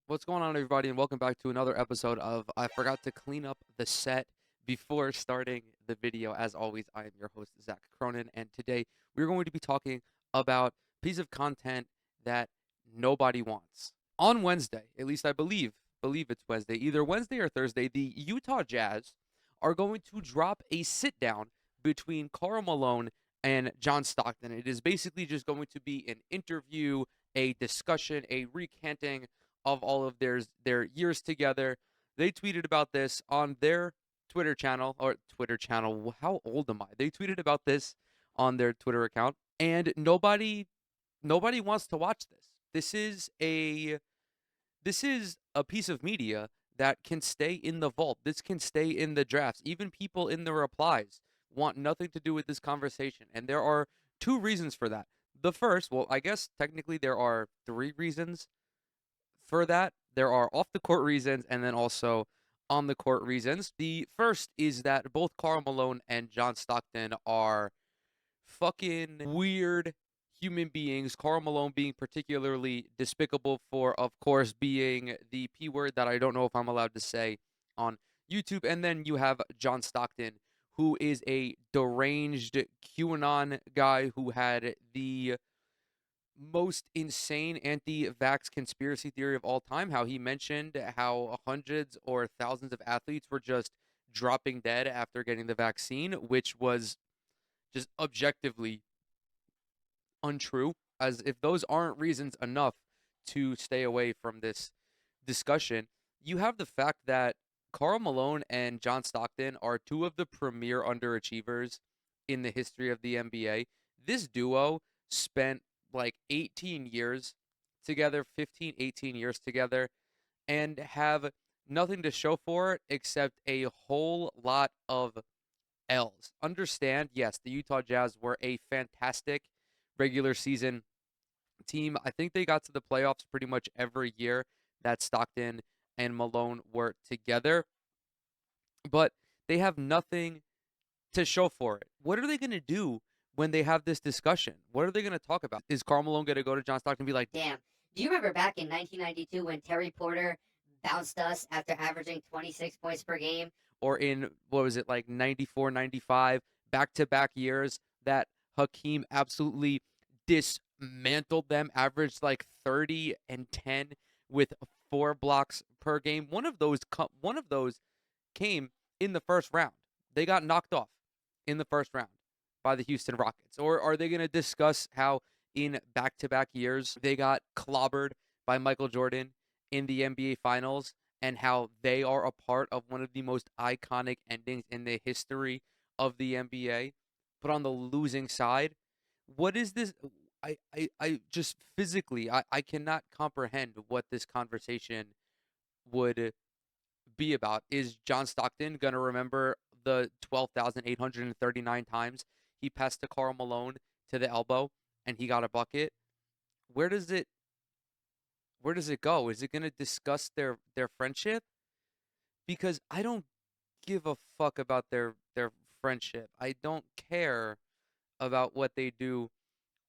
What's going on, everybody, and welcome back to another episode of I Forgot to Clean Up the Set before starting the video. As always, I am your host, Zach Cronin, and today we're going to be talking about a piece of content that nobody wants. On Wednesday, at least I believe it's Wednesday, either Wednesday or Thursday, the Utah Jazz are going to drop a sit down between Karl Malone and John Stockton. It is basically just going to be an interview, a discussion, a recanting of all of their years together. They tweeted about this on their Twitter channel or Twitter channel. How old am I? They tweeted about this on their Twitter account, and nobody wants to watch this. This is a piece of media that can stay in the vault. This can stay in the drafts. Even people in the replies want nothing to do with this conversation, and there are two reasons for that. The first, well, I guess technically there are three reasons for that. There are off the court reasons and then also on the court reasons. The first is that both Karl Malone and John Stockton are fucking weird human beings. Karl Malone being particularly despicable for, of course, being the P word that I don't know if I'm allowed to say on YouTube. And then you have John Stockton, who is a deranged QAnon guy who had the most insane anti-vax conspiracy theory of all time. How he mentioned how hundreds or thousands of athletes were just dropping dead after getting the vaccine, which was just objectively untrue. As if those aren't reasons enough to stay away from this discussion, you have the fact that Karl Malone and John Stockton are two of the premier underachievers in the history of the NBA. This duo spent like 18 years together, 15, 18 years together, and have nothing to show for it except a whole lot of L's. Understand, yes, the Utah Jazz were a fantastic regular season team. I think they got to the playoffs pretty much every year that Stockton and Malone were together, but they have nothing to show for it. What are they going to do when they have this discussion? What are they going to talk about? Is Karl Malone going to go to John Stockton and be like, Damn. Do you remember back in 1992 when Terry Porter bounced us after averaging 26 points per game? or in, what was it, like 94, 95, back to back years that Hakeem absolutely dismantled them, averaged like 30 and 10 with 4 blocks per game. One of those came in the first round. They got knocked off in the first round by the Houston Rockets. Or are they going to discuss how in back-to-back years they got clobbered by Michael Jordan in the NBA Finals and how they are a part of one of the most iconic endings in the history of the NBA, but on the losing side? What is this? I just physically, I cannot comprehend what this conversation would be about. Is John Stockton going to remember the 12,839 times he passed to Karl Malone to the elbow and he got a bucket? Where does it where does it go? Is it going to discuss their friendship? Because I don't give a fuck about their friendship. I don't care about what they do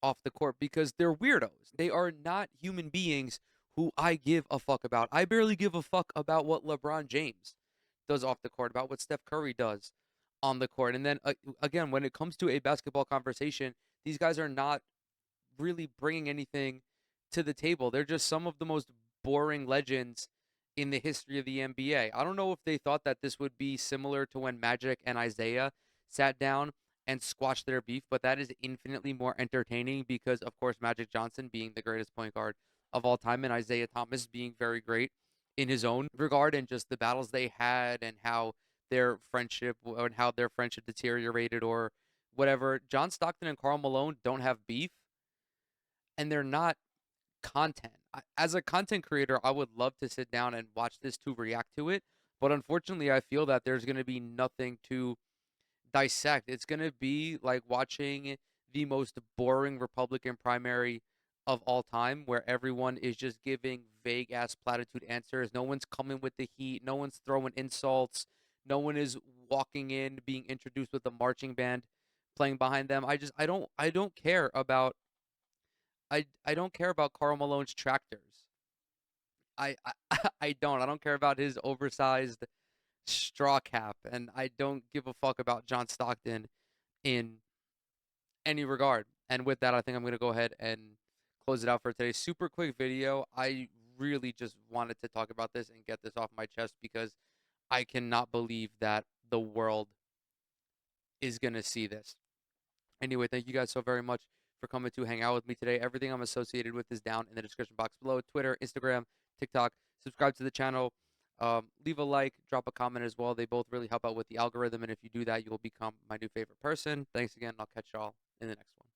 off the court because they're weirdos. They are not human beings who I give a fuck about. I barely give a fuck about what LeBron James does off the court, about what Steph Curry does on the court. And then again, when it comes to a basketball conversation, these guys are not really bringing anything to the table. They're just some of the most boring legends in the history of the NBA. I don't know if they thought that this would be similar to when Magic and Isaiah sat down and squashed their beef, but that is infinitely more entertaining because, of course, Magic Johnson being the greatest point guard of all time and Isaiah Thomas being very great in his own regard, and just the battles they had and how their friendship deteriorated or whatever. John Stockton and Karl Malone don't have beef, and they're not content. As a content creator, I would love to sit down and watch this to react to it, but unfortunately, I feel that there's going to be nothing to dissect. It's going to be like watching the most boring Republican primary of all time, where everyone is just giving vague ass platitude answers. No one's coming with the heat. No one's throwing insults. No one is walking in, being introduced with a marching band playing behind them. I don't care about I don't care about Karl Malone's tractors. I don't. I don't care about his oversized straw cap, and I don't give a fuck about John Stockton in any regard. And with that, I think I'm gonna go ahead and close it out for today. Super quick video. I really just wanted to talk about this and get this off my chest because I cannot believe that the world is gonna see this. Anyway, thank you guys so very much for coming to hang out with me today. Everything I'm associated with is down in the description box below: Twitter, Instagram, TikTok. Subscribe to the channel. Leave a like, drop a comment as well. They both really help out with the algorithm. And if you do that, you will become my new favorite person. Thanks again. I'll catch y'all in the next one.